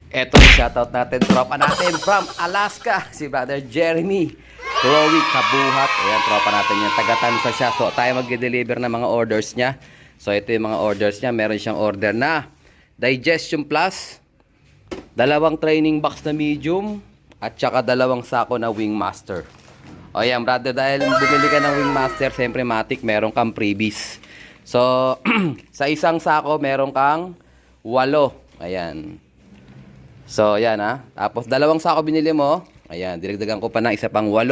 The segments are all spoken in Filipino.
Eto yung shoutout natin, tropa natin from Alaska, si Brother Jeremy Chloe Kabuhat. Ayan, tropa natin yan, taga-Tansa siya. So tayo mag-deliver ng mga orders niya. So ito yung mga orders niya. Meron siyang order na Digestion Plus, dalawang training box na medium, at saka dalawang sako na Wingmaster. O yan brother, dahil bumili ka ng Wingmaster, siyempre matik, meron kang freebies. So sa isang sako meron kang 8. Ayan. So, yan ha. Tapos, dalawang sako binili mo. Ayan, dinagdagan ko pa ng isa pang 8.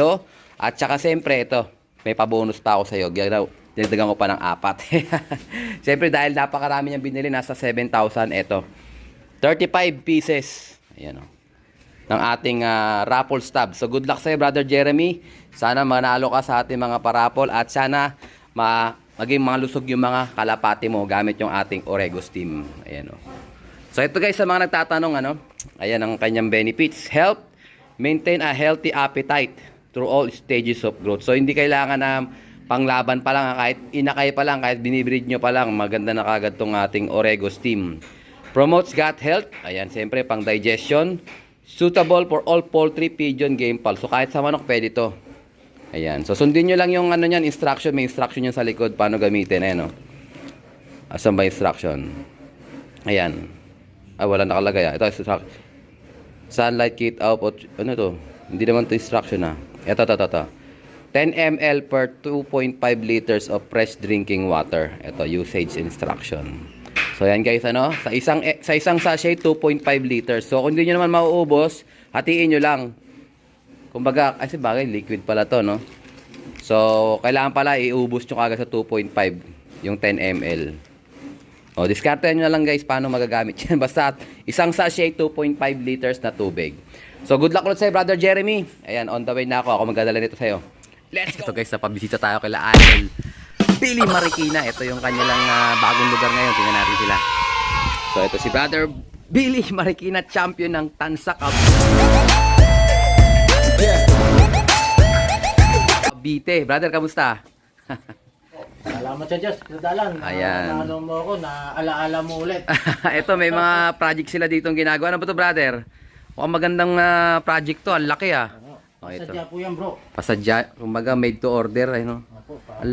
At saka, siyempre, ito. May pabonus pa ako sa'yo. Dinagdagan ko pa ng 4. Siyempre, dahil napakarami niyang binili, nasa 7,000. Ito. 35 pieces. Ayan o. Ng ating raffle stub. So, good luck sa'yo, Brother Jeremy. Sana manalo ka sa ating mga paraffle. At sana, maging malusog yung mga kalapati mo gamit yung ating Oregos team. Ayan o. So ito guys, sa mga nagtatanong ayan ang kanyang benefits. Help maintain a healthy appetite through all stages of growth. So hindi kailangan na panglaban pa lang, kahit inakay pa lang, kahit binibreed nyo pa lang, maganda na kagad tong ating Oregos team. Promotes gut health. Ayan, siyempre pang digestion. Suitable for all poultry, pigeon, game fowl. So kahit sa manok pwede to. Ayan. So sundin nyo lang yung instruction. May instruction yung sa likod paano gamitin. Ayan o. Asan ba instruction? Ayan. Wala nakalagay. Ito, sunlight kit output. Ano to? Hindi naman to instruction Ito. 10 ml per 2.5 liters of fresh drinking water. Ito, usage instruction. So, yan guys, sa isang sachet, 2.5 liters. So, kung hindi nyo naman mauubos, hatiin nyo lang. Kumbaga, kasi bagay, liquid pala to, no? So, kailangan pala iubos nyo kagad sa 2.5, yung 10 ml. O, diskartehan nyo na lang guys paano magagamit yan. Basta isang sachet, 2.5 liters na tubig. So, good luck ulit sa'yo, Brother Jeremy. Ayan, on the way na ako. Ako magdadala nito sa'yo. Let's go! Ito guys, napabisita tayo kay Idol Billy Marikina. Ito yung kanilang bagong lugar ngayon. Tingnan natin sila. So, ito si Brother Billy Marikina, champion ng Tansa Cup. Bite. Brother, kamusta? Salamat sa Diyos, Dalan. Ayan. Naano mo ako, naalaala mo ulit. Ito, may mga project sila dito ginagawa. Ano ba to, brother? Mukhang magandang project to. Ang laki Pasadya po yan, bro. Pasadya. Kumbaga, made to order. Ang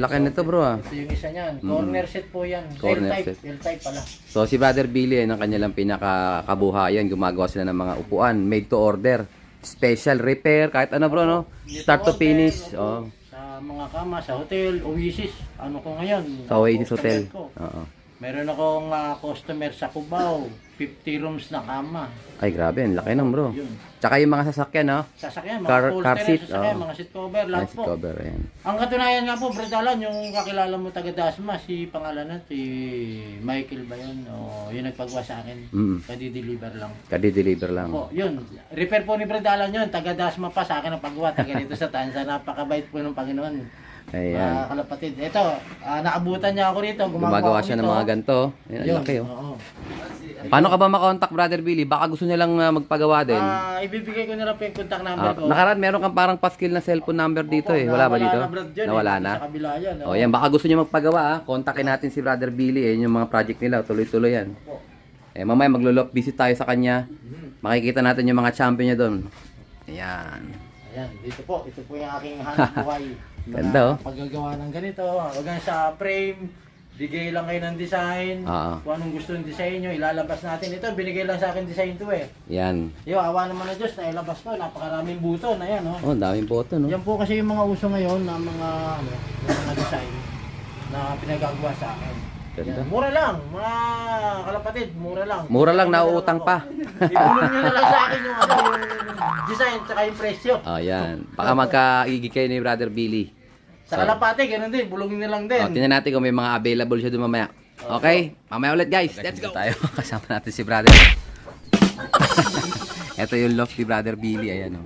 laki nito, bro. Ito yung isa niyan. Corner set po yan. Corner set. L-type pala. So, si Brother Billy, ng kanilang pinakakabuhayan, gumagawa sila ng mga upuan. Made to order. Special repair. Kahit ano, bro, no? Start to finish. Oh. Mga kama sa hotel, Oasis, ano ko ngayon? Sa Oasis Hotel. Oo. Meron akong customer sa Cubao, 50 rooms na kama. Ay, grabe. Ang laki nang, bro. Yun. Tsaka yung mga sasakyan, no? Sasakyan, mga Car seat, sasakyan, mga seat cover, lahat Seat po. cover, ayan. Ang katunayan nga po, Bradalan, yung kakilala mo taga Dasma, si pangalan si Michael ba yun? O yung nagpagawa sa akin, kadi-deliver lang. Kadi-deliver lang. Po, yun. Repair po ni Bradalan yun, taga Dasma pa sa akin ang paggawa, taga dito sa Tansa. Napakabait po ng Panginoon. Ayan. Mga kalapatid. Ito, naabutan niya ako rito. Gumagawa siya ng mga ganito. Ayan, ang laki, oh. Oo. Paano ka ba makontak, Brother Billy? Baka gusto niya lang magpagawa din. Ibibigay ko na lang po yung contact number ko. Nakaraan, meron kang parang paskil na cellphone number dito eh. Wala ba dito? Nawala na. Sa kabila yan. O yan, baka gusto niya magpagawa. Kontakin natin si Brother Billy. Yung mga project nila. Tuloy-tuloy yan. Mamaya maglo-lock visit tayo sa kanya. Makikita natin yung mga champion niya doon. Ayan. Ayan, dito po. Ito po yung aking hanap buhay. Ganda, oh. Paggagawa ng ganito. Huwag sa frame. Bigay lang kayo ng design. Kung anong gusto ng design nyo, ilalabas natin. Ito, binigay lang sa akin design to eh. Yan. Yo, awa naman na Diyos na ilabas ko. Napakaraming buto na yan, oh. Oh, daming boto, no? Yan po kasi yung mga uso ngayon na mga, yung mga design na pinagagawa sa akin. Ganda. Yan. Mura lang, mga kalapatid, mura lang. Mura lang, nauutang pa. Ibulong nyo na lang sa akin yung, yung design tsaka yung presyo. Oh, yan. Baka magkaigig kayo ni Brother Billy. Sa kalapati, ganun din, bulongin nyo lang din. Tingnan natin kung may mga available siya doon mamaya. Okay, mamaya ulit guys. Let's go. Tayo. Kasama natin si Brother. Ito yung loft ni Brother Billy. Ayan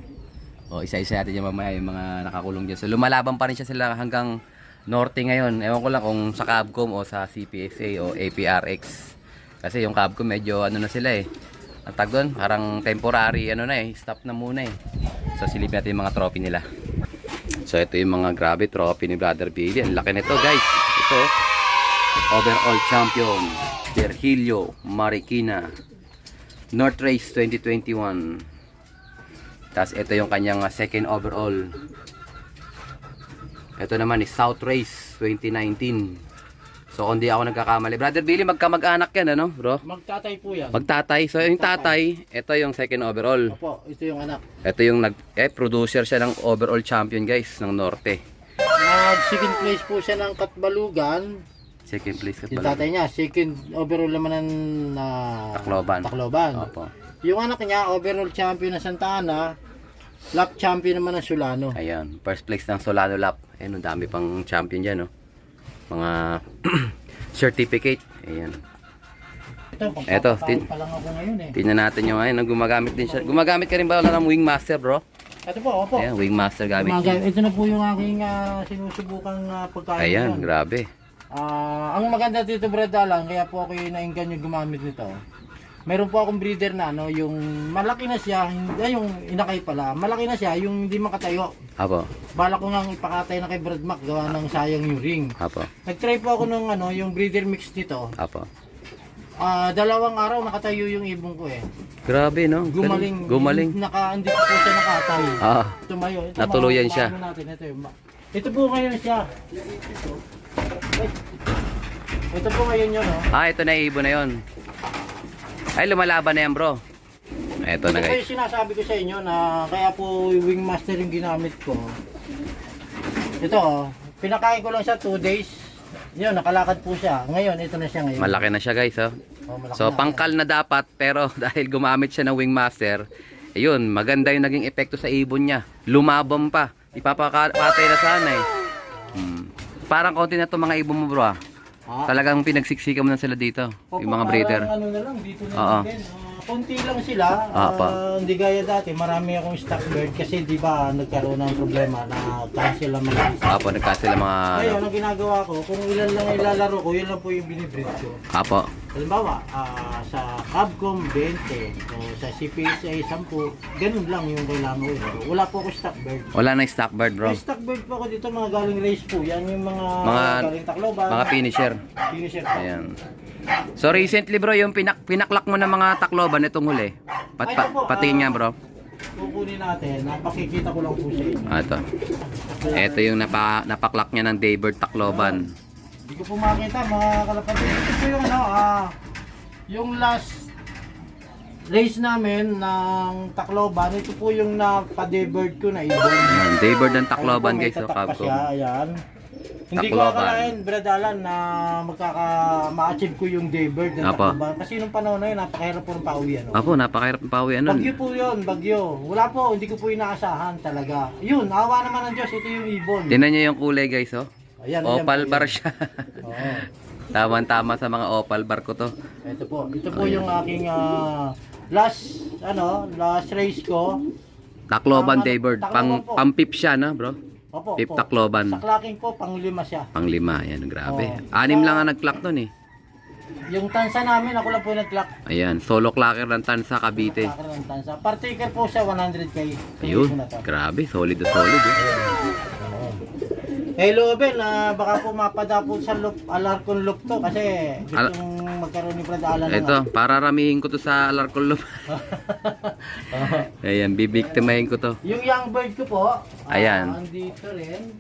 o. Isa-isa natin yung mamaya yung mga nakakulong dyan. So lumalaban pa rin siya sila hanggang norte ngayon. Ewan ko lang kung sa Cabcom o sa CPSA o APRX. Kasi yung Cabcom medyo ano na sila eh. Ang tag doon, parang temporary stop na muna eh. So silip natin yung mga trophy nila. So ito yung mga grabe trophy ni Brother Billy. Ang laki nito guys. Ito, overall champion Virgilio Marikina. North Race 2021. Tapos ito yung kanyang second overall. Ito naman is South Race 2019. So kung di ako nagkakamali, Brother Billy, magkamag-anak yan, ano, bro? Magtatay po yan. Magtatay. So yung tatay, ito yung second overall. Opo, ito yung anak. Ito yung producer siya ng overall champion, guys, ng Norte. Second place po siya ng Katbalugan. Second place ka Yung pala. tatay niya, second overall naman ng Tacloban. Tacloban. Opo. Yung anak niya, overall champion ng Santa Ana. Lap champion naman ng Solano. Ayan, first place ng Solano Lap. Ayun, ang dami pang champion dyan, no? Mga certificate. Ayan. Eto, pa lang ako ngayon eh. Tingnan natin yung ayun, gumagamit din siya. Gumagamit ka rin ba ng Wingmaster, bro? Ito po, opo. Ayan, Wingmaster gamit niya. Ito na po yung aking sinusubukang pagkain. Ayan, ngayon. grabe. Ang maganda dito, Brad Alan, kaya po ako nainggan yung gumamit nito. Meron po akong breeder na ano, yung malaki na siya, hindi yung inakay pala. Malaki na siya, yung hindi makatayo. Apo, Bala ko ngang ipakatay na kay Brad Mac, gawa ng sayang yung ring. apo, Nag-try po ako ng ano, yung breeder mix dito. apo. 2 araw nakatayo yung ibong ko eh. Grabe, no? Gumaling. Gumaling. Hindi po siya nakatay. Ah, Tumayo. Ito, natuluyan siya. Natin. Ito po ngayon siya. Ito po ngayon yun, oh. ito na ibon na yon. Ay, lumalaban na yan, bro. Eto na, Ito po guys. yung sinasabi ko sa inyo na kaya po yung Wingmaster yung ginamit ko. Ito, oh. Pinakain ko lang siya 2 days. Yun, nakalakad po siya. Ngayon, ito na siya ngayon. Malaki na siya, guys, oh. Oh, malaki So, na. pangkal na dapat, pero dahil gumamit siya ng Wingmaster, ayun, maganda yung naging epekto sa ibon niya. Lumabang pa. Ipapakatay na sana, eh. Parang konti na to mga ibon mo, bro, ah. Talagang pinagsiksikan mo na sila dito, Opo, yung mga breeder. parang ano na lang, dito na Oo. lang din. Konti lang sila. Apa. Hindi gaya dati, marami akong stock bird kasi di ba nagkaroon ng problema na cancel ang mga Apo, nagkasila mga... Ngayon, ang ginagawa ko, kung ilan lang ilalaro ko, yun lang po yung binibreed ko. Apo. Halimbawa, sa Capcom 20, o sa CPSA 10, ganun lang yung kailangan ko. Wala po ako stock bird. Wala na yung stock bird, bro. May stock bird po ako dito, mga galing race po. Yan yung mga galing Tacloban. Mga finisher. Finisher po. Ayan. So recently, bro, yung pinaklak mo ng mga Tacloban itong huli. Patingin nga, bro. Kukunin natin, napakikita ko lang po sa inyo. Ito. Ito yung napaklak niya ng Daybird Tacloban. Hindi ko po makita mga kalapatid. Ito po yung ano, yung last race namin ng Tacloban. Ito po yung napa-Daybird ko na ibon. Ayan, Daybird ng Tacloban, Ayun po, may guys. So, tatak pa Capcom. siya, ayan. Hindi ko Tacloban. akalain, Brad Alan, na ma-achieve ko yung Daybird ng Apa. Tacloban. Kasi nung panahon na yun, napakahirap po ng pauwi. Ano? Apo, napakahirap ng pawi. Ano? Bagyo po yun, bagyo. Wala po, hindi ko po inaasahan talaga. Yun, awa naman ng Diyos, ito yung ibon. Tingnan niyo yung kulay, guys, oh. Ayan, Opal ayan po bar yun. siya. Oo. Tama-tama sa mga opal bar ko to. Ito po yung aking last race ko. Tacloban Daybird. Tacloban po. Pang-pip siya, no, bro? Opo, Pip opo. Tacloban. Sa clacking ko, pang-5 siya. Pang-5. Ayan, grabe. Oo. 6 lang ang nag-clock nun, eh. Yung tansa namin, ako lang po nag-clock. Ayan, solo clocker ng Tansa, Cavite. Clacker ng tansa. Particle po siya, 100k. Ayun, grabe. Solid na solid, eh. Hello, Ben. Baka po mapadapon sa Alarcon loop to kasi gustong magkaroon ni Brad Alan. Ito, pararamihin ko to sa Alarcon Loop. Ayan, bibiktimahin ko to. Yung young bird ko po, Ayan. andito rin.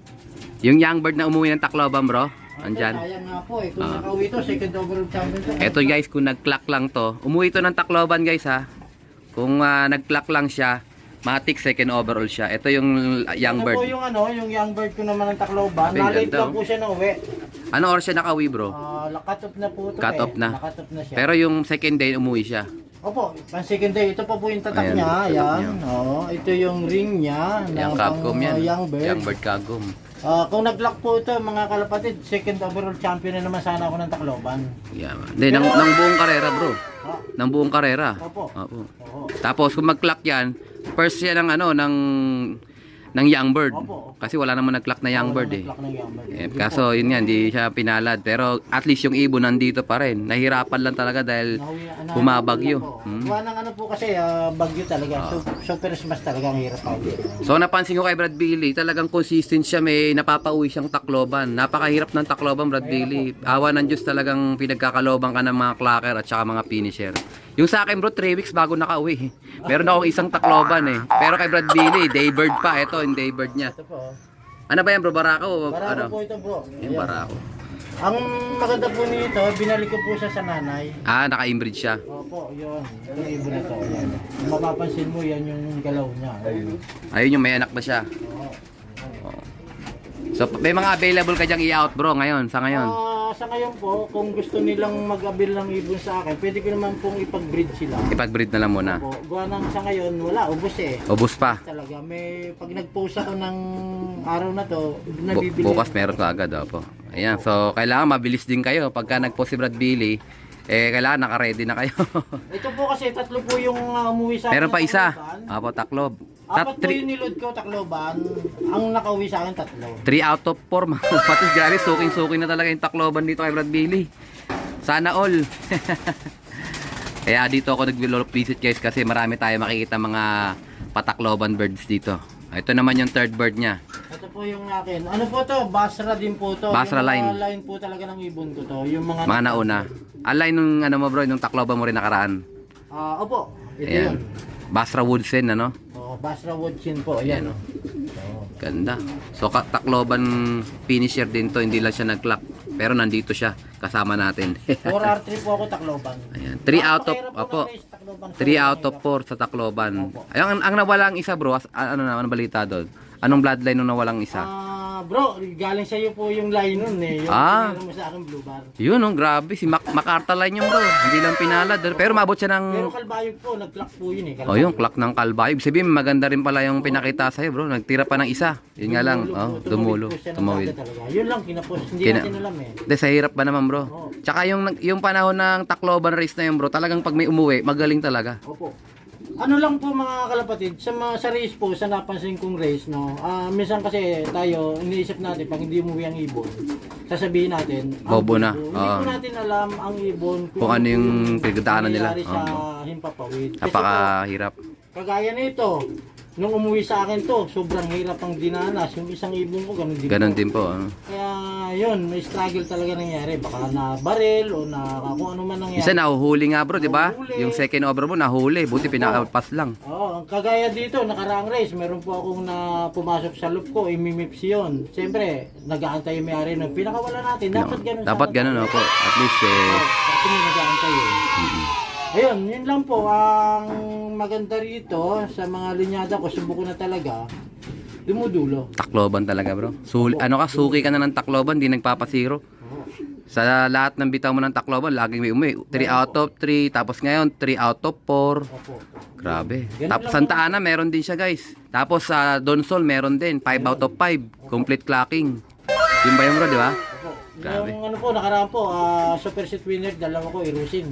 Yung young bird na umuwi ng Tacloban, bro. Andyan. Sayang nga po eh. Kung nakauwi to, second overall champion to. Ito, guys, kung nag-clock lang to. Umuwi to ng Tacloban, guys, ha. Kung nag-clock lang siya, matik second overall siya. Ito yung young Ito bird. po yung yung young bird ko naman ng Tacloban. Ang Nalate ganda, lang po siya na uwi. Ano oras siya nakawi, bro? Cut off na po ito Cut off na. Cut off na siya. Pero yung second day, umuwi siya. Opo, pang second day. Ito po yung tatak Ayan. niya. Ayan. Ayan. Ito yung ring niya. Yung ng Capcom pang, yan. young bird. Young bird Capcom. Kung nag-lock po ito mga kalapatid, second overall champion na naman sana ako ng Tacloban. Yeah, man. Hindi, ng buong karera, bro. Ah, Ng buong karera. Opo. Opo. Oo. Tapos kung mag-clock yan, first siya ng ng young bird. Opo. Kasi wala naman nag-clock na young bird, eh. Nag-lock ng young bird. Eh, kaso yun nga, hindi siya pinalad. Pero at least yung ibon nandito pa rin. Nahirapan lang talaga dahil bumabagyo. Gawa ng ano po kasi, bagyo talaga. Super smash talaga ang hirap pauwi. So napansin ko kay Brad Billy, talagang consistent siya, may napapauwi siyang Tacloban. Napakahirap ng Tacloban, Brad Billy. Awa ng Diyos, talagang pinagkakalobang ka ng mga clocker at saka mga finisher. Yung sa akin bro, 3 weeks bago nakauwi. Meron akong isang Tacloban eh. Pero kay Brad Billy, daybird pa. Ito, yung daybird niya. Ito po. Ano ba yan bro? Barako? Barako Ano? po ito bro. Yung Ayan. barako. Ang maganda po nito, binalik ko po siya sa nanay. Ah, naka-inbreed siya. Opo, yun. Ito yung ibon nito. Yan. Kung mapapansin mo, yan yung galaw niya. Ayun. Ayun yung may anak na siya. Oo. So, may mga available ka dyang i-out bro ngayon, sa ngayon. Sa ngayon po, kung gusto nilang mag-abil ng ibon sa akin, pwede ko naman pong ipag-breed sila. Ipag-breed na lang muna. Opo, gawa ng sa ngayon, wala, ubos eh. Ubus pa. Talaga, pag nag-post ako ng araw na to, nabibili. Bukas meron ka agad, opo. Ayan, so kailangan mabilis din kayo. Pagka nag-post si Brad Billy, kailangan naka-ready na kayo. Ito po kasi, tatlo po yung umuwi sa akin. Meron pa na isa. Tacloban. Opo, Taclob. Apat po yung niload ko, Tacloban. Ang nakauwi sa akin, 3. 3 out of 4. Patis grabe, suking-suking na talaga yung Tacloban dito kay Brad Billy. Sana all. Kaya dito ako nag-visit guys kasi marami tayo makikita mga patacloban birds dito. Ito naman yung third bird niya. Ito po yung akin. Ano po to? Basra din po to. Basra yung line. line po talaga ng ibon ko to. Yung mga Nauna. Align nung ano mo bro, nung Tacloban mo rin nakaraan. Opo. Ito Ayan. yun. Basra Woodsen ano? Basra Woodchin po. Ayan. Ganda. So Tacloban finisher din to, hindi lang siya nag-clock. Pero nandito siya, kasama natin. 4R3 po ako, Tacloban. Ayan. 3 out of, Napakahirap po opo. ng race, Tacloban. 3 out of 4 sa Tacloban. Ayun, ang nawala ang isa bro, ano balita doon? Anong bloodline nung nawalang isa? Bro, galing sa iyo po yung line nun eh. Yung pinalo mo sa akin blue bar. Yun, grabe. Si Macarta line yung bro. Hindi lang pinalad. Pero mabot siya ng... Pero kalbayog po, nag-clock po yun eh. Oh, yung clock ng kalbayo. Ibig sabihin, maganda rin pala yung pinakita sa'yo bro. Nagtira pa ng isa. Yun nga lang. Dumulo. Tumawid. Yun lang, kinapos. Hindi natin alam eh. Hindi, sa hirap ba naman bro? Tsaka yung panahon ng Tacloban race na yun bro, talagang pag may umuwi, magaling talaga. Opo. Ano lang po mga kalapatid, sa race po, sa napansin kong race, no, minsan kasi tayo, iniisip natin, pag hindi umuwi ang ibon, sasabihin natin, Bobo na. Hindi po natin alam ang ibon Kung ano yung pinagdaanan nila. nangyayari sa himpapawid. Kasi Napakahirap. po, kagaya nito, nung umuwi sa akin to, sobrang hirap ang dinanas. Yung isang ibon ko, ganun din Ganon po. din po. Kaya yun, may struggle talaga nangyari. Baka na barel o na kung ano man nangyari. Isa nahuhuli nga bro, di ba? Nahuhuli. Yung second over mo, nahuli. Buti pinakapas lang. Oo, kagaya dito, nakaraang race, meron po akong na pumasok sa loop ko, imimips yun. Siyempre, nag-aantay yung may-ari ng pinakawala natin. Dapat ganun. Dapat sana ganun, tayo. opo. At least, Kasi may nag-aantay eh. Ayun, yun lang po. Ang maganda rito, sa mga linyada ko, subuko na talaga, dumudulo. Tacloban talaga bro. Suki ka na ng Tacloban, di nagpapasiro. Sa lahat ng bitaw mo ng Tacloban, laging may umuwi. 3 out of 3, tapos ngayon 3 out of 4. Opo. Grabe. Ganun Tapos lang Santa Ana, meron din siya guys. Tapos sa Donsol, meron din. 5 out of 5. Complete clocking. Yun ba yung bro, di ba? Opo. Grabe. Yung ano po, nakaraan po, super set winner, dalawa ko, irusin.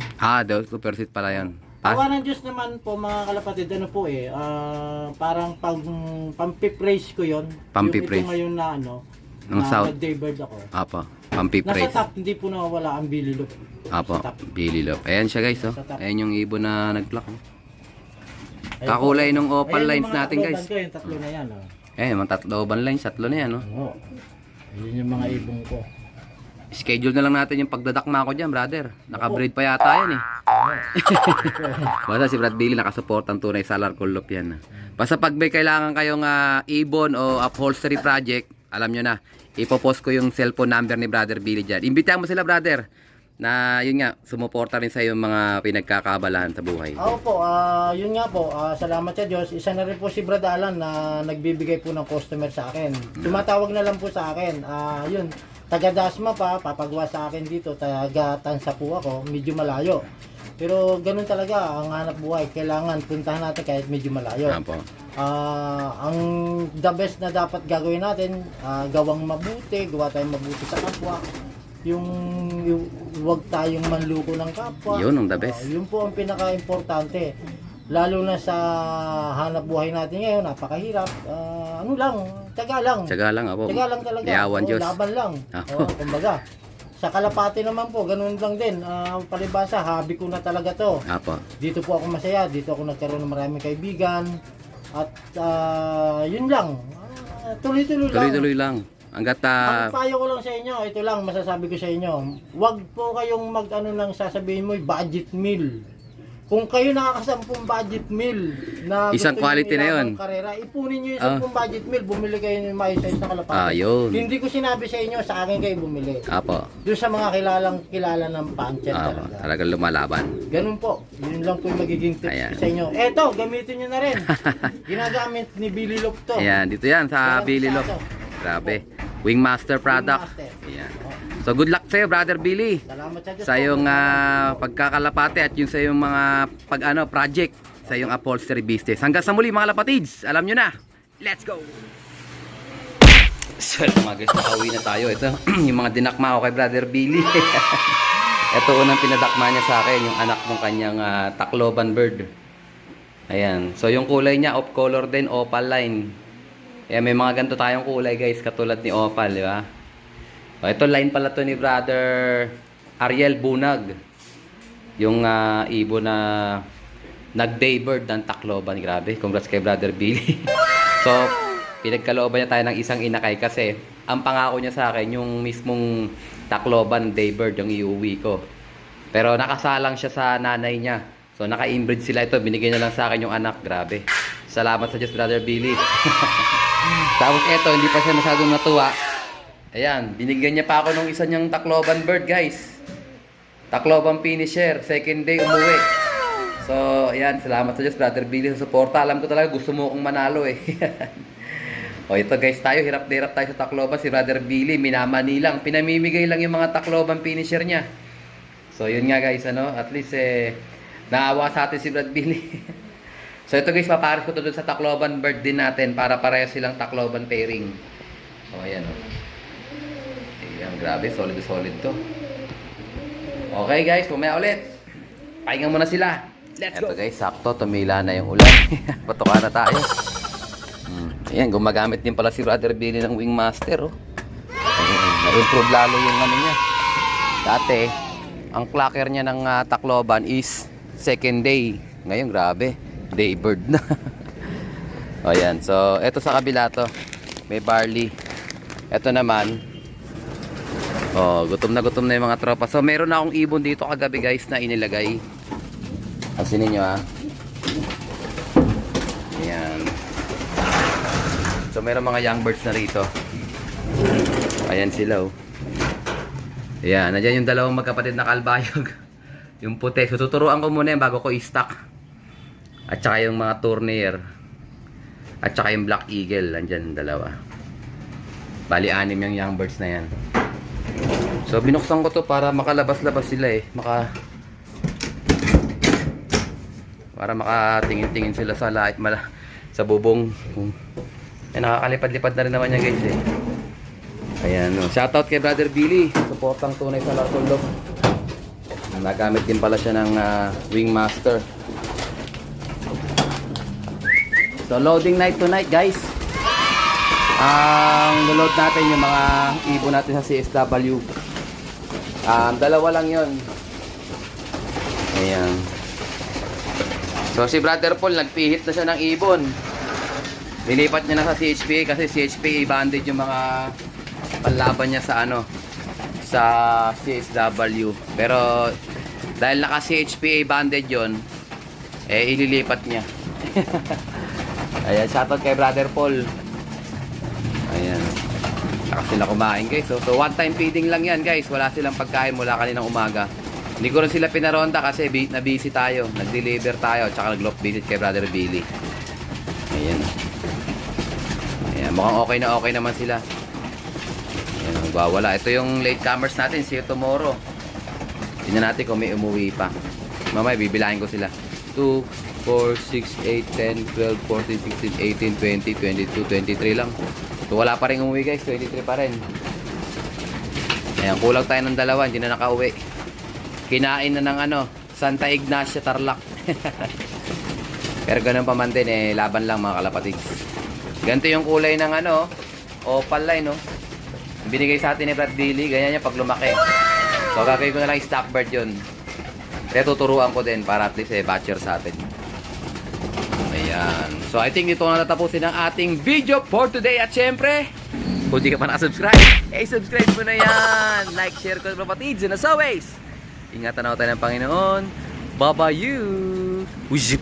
Super sit pala yun. Awa ng Diyos naman po mga kalapatid, ano po eh, parang pampipraise ko yon. Pampipraise. Yung ito ngayon na ano, Ng South. nag-daybird ako. Apa, pampi Nasa praise. top, hindi po nawawala ang Billy Loop. Apo, Sa top. Billy Love. Ayan siya guys, oh. Sa top. Ayan yung ibon na nag-clock. Oh. Ayun Kakulay po. nung opal Ayun, lines yung mga natin guys. Tacloban ko, yung tatlo na yan. Mga Tacloban lines, 3 na yan, oh. Oo. Ayun yung mga ibong ko. Schedule na lang natin yung pagdadakma ko dyan, brother. Naka-breed pa yata yan, eh. Basta si Brad Billy nakasupport ang tunay sa Larcolop yan. Basta pag may kailangan kayong ibon o upholstery project, alam nyo na, ipopost ko yung cellphone number ni Brother Billy dyan. Imbitahan mo sila, brother, na yun nga, sumuporta rin sa yung mga pinagkakabalahan sa buhay. Oo po, yun nga po, salamat sa Diyos. Isa na rin po si Brad Alan na nagbibigay po ng customer sa akin. Tumatawag na lang po sa akin. Yun, taga Dasma pa, papagawa sa akin dito, taga Tansa po ako, medyo malayo. Pero ganun talaga ang hanap buhay, kailangan puntahan natin kahit medyo malayo. Apo. Ang the best na dapat gagawin natin, gawang mabuti, gawa tayong mabuti sa kapwa. Yung huwag tayong manluko ng kapwa. Yun ang the best. Yun po ang pinaka-importante. Lalo na sa hanap buhay natin ngayon, napakahirap. Ano lang, tiyaga lang. Tiyaga lang, apo. Tiyaga lang talaga. Yawan Diyos. Laban lang. Apo. Kumbaga. Sa Kalapati naman po, ganun lang din. Palibasa, hobby ko na talaga to. Apo. Dito po ako masaya, dito ako nagkaroon ng maraming kaibigan. At yun lang. Tuloy-tuloy lang. Tuloy-tuloy lang. Hanggat Ang payo ko lang sa inyo, ito lang masasabi ko sa inyo. Huwag po kayong mag-ano lang sasabihin mo, budget meal. kung kayo nakakasampung budget meal na Isang gusto quality nyo na ilamang yun. karera, ipunin nyo yung 10 budget meal, bumili kayo ng maayos na kalapati. Yun. Hindi ko sinabi sa inyo, sa akin kayo bumili. Apo. Doon sa mga kilala ng puncher Apo. talaga. Talagang lumalaban. Ganun po. Yun lang po yung magiging tips Ayan. ko sa inyo. Eto, gamitin nyo na rin. Ginagamit ni Billy Lop to. Ayan, dito yan sa Ayan, Billy isa Love. to. Grabe. Wingmaster product. Wingmaster. Ayan. Oo. So good luck sa'yo, Brother Billy. Salamat sa Diyos Sa po. iyong pagkakalapate at yung sa iyong mga project sa iyong upholstery business. Hanggang sa muli mga lapatids, alam nyo na. Let's go! So mga guys, nakauwi na tayo. Ito, yung mga dinakma ko kay Brother Billy. Ito unang pinadakma niya sa akin, yung anak ng kanyang Tacloban bird. Ayan. So yung kulay niya, off color din, opal line. Ayan, may mga ganito tayong kulay guys, katulad ni opal, di ba? O, ito line pala to ni Brother Ariel Bunag. Yung ibon na nag-daybird ng Tacloban. Grabe, congrats kay Brother Billy. So, pinagkalooban niya tayo ng isang inakay kasi ang pangako niya sa akin yung mismong Tacloban daybird yung iuwi ko. Pero nakasalang siya sa nanay niya. So, naka-inbreed sila ito. Binigay niya lang sa akin yung anak. Grabe. Salamat sa Diyos, Brother Billy. Tapos ito, hindi pa siya masyadong natuwa. Ayan, binigyan niya pa ako ng isa niyang Tacloban bird, guys. Tacloban finisher, second day umuwi. So, ayan, salamat sa Diyos, Brother Billy, sa suporta. Alam ko talaga, gusto mo akong manalo eh. O, ito guys, tayo, hirap na hirap tayo sa Tacloban. Si Brother Billy, minamani lang. Pinamimigay lang yung mga Tacloban finisher niya. So, yun nga guys, at least, naawa sa atin si Brother Billy. So, ito guys, papares ko to dun sa Tacloban bird din natin para pareho silang Tacloban pairing. O, ayan o. Ayan, grabe, solid to. Okay guys, pumaya ulit. Pahinga muna sila. Let's go. Ito guys, sakto, tumila na yung ulan. Patuka na tayo. Ayan, gumagamit din pala si Brother Billy ng Wingmaster. Na-improve lalo yung niya. Dati, ang clacker niya ng Tacloban is second day. Ngayon, grabe, daybird na. O yan, so ito sa kabila to. May barley. Ito naman, gutom na yung mga tropa. So meron na akong ibon dito kagabi guys na inilagay. Asinin nyo Ayan. So meron mga young birds na rito. Ayan sila Ayan, nandiyan yung dalawang magkapatid na kalbayog. Yung puti. So tuturuan ko muna yan bago ko i-stock. At saka yung mga tournier. At saka yung black eagle. Nandiyan dalawa. Bali 6 yung young birds na yan. So binuksan ko to para makalabas-labas sila para makatingin-tingin sila sa light sa bubong. Nakakalipad-lipad na rin naman yan guys Ayan shoutout kay Brother Billy. Suportang tunay sa Lartolog. Nagamit din pala siya ng Wingmaster. So loading night tonight guys. Ang load natin yung mga ibon natin sa CSW. Dalawa lang yon. Ayan. So si Brother Paul nagpihit na siya ng ibon. Nilipat niya na sa CHPA kasi CHPA banded yung mga panlaban niya sa sa CSW. Pero dahil naka CHPA banded yon, ililipat niya. Ayan, shoutout kay Brother Paul. Ayan. Saka sila kumain guys. So one time feeding lang yan guys. Wala silang pagkain mula kaninang umaga. Hindi ko rin sila pinaronda kasi na-busy tayo. Nag-deliver tayo. Tsaka nag-loft visit kay Brother Billy. Ayan. Ayan. Mukhang okay naman sila. Ayan. Magwawala. Ito yung late comers natin. See you tomorrow. Tingnan natin kung may umuwi pa. Mamaya bibilahin ko sila. 2, 4, 6, 8, 10, 12, 14, 16, 18, 20, 22, 23 lang. So wala pa rin umuwi guys, 23 pa rin. Ayan, kulang tayo ng dalawa, hindi na nakauwi. Kinain na ng Santa Ignacia Tarlac. Pero ganun pa man din laban lang mga kalapatids. Ganito yung kulay ng opal line binigay sa atin ni Brad Billy, ganyan niya pag lumaki. So gagawin ko na lang stock bird yun. Kaya tuturuan ko din para at least batcher sa atin. Ayan. So I think ito na natapusin ang ating video for today. At syempre, kung di ka pa nakasubscribe, subscribe mo na yan. Like, share ko kapatids. And as always, ingatan ako tayo ng Panginoon. Bye-bye you! Wizip!